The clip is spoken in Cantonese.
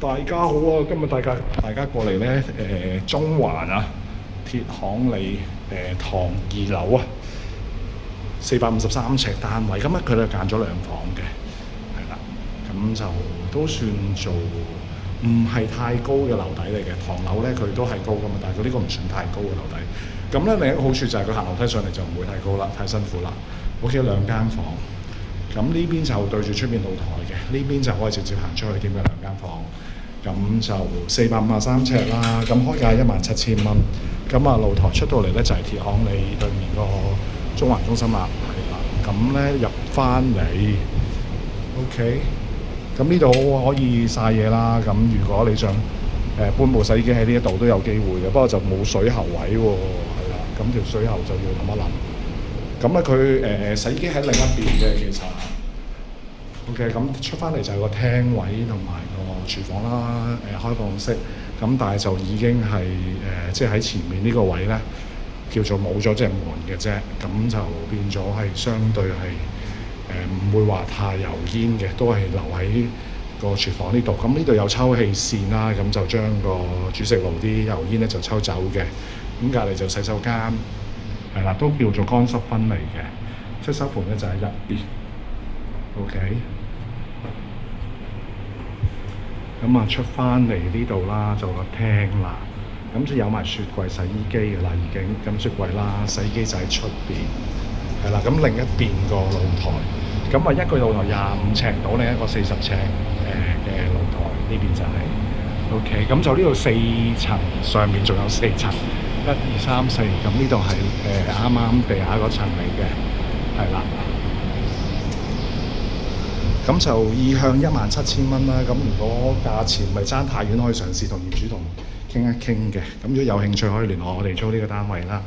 大家好啊！今日大家過嚟咧，中環啊，鐵行里唐2樓啊，453尺單位。咁咧佢哋揀咗2房嘅，係啦，咁就都算做唔係太高嘅樓底嚟嘅。唐樓咧佢都係高噶嘛，但係佢呢個唔算太高嘅樓底。咁咧另一個好處就係佢行樓梯上嚟就唔會太高啦，太辛苦啦。屋企有2間房，咁呢邊就對住出面露台嘅，呢邊就可以直接行出去添嘅2間房。咁就453尺啦，咁開價17,000蚊。咁啊露台出到嚟咧就係鐵行里對面個中環中心啦，係啦。咁咧入翻嚟 ，OK。咁呢度可以曬嘢啦。咁如果你想搬部洗衣機喺呢一度都有機會嘅，不過就冇水喉位喎，係啦。咁條水喉就要諗一諗。咁咧佢洗衣機喺另一邊嘅其實。OK， 咁出翻嚟就係個廳位同埋個廚房啦，開放式。咁但係就已經係即係喺前面呢個位咧，叫做冇咗隻門嘅啫。咁就變咗係相對係唔會話太油煙嘅，都係留喺個廚房呢度。咁呢度有抽氣扇啦，咁就將個煮食爐啲油煙咧就抽走嘅。咁隔離就洗手間，係啦，都叫做乾濕分離嘅。洗手盆咧就喺入邊。OK。咁啊出翻嚟呢度啦，就個廳啦。咁就有埋雪櫃、洗衣機嘅啦，已經。咁雪櫃啦、洗衣機就喺出邊，係啦。咁另一邊個露台，咁啊一個露台25尺到，另一個40尺嘅露台，呢邊就係、OK。咁就呢度4層，上面仲有4層，1、2、3、4。咁呢度係啱啱地下嗰層嚟嘅，係啦。咁就意向17,000蚊啦。咁如果價錢唔係爭太遠，可以嘗試同業主傾一傾嘅。咁如果有興趣，可以聯絡我哋租呢個單位啦。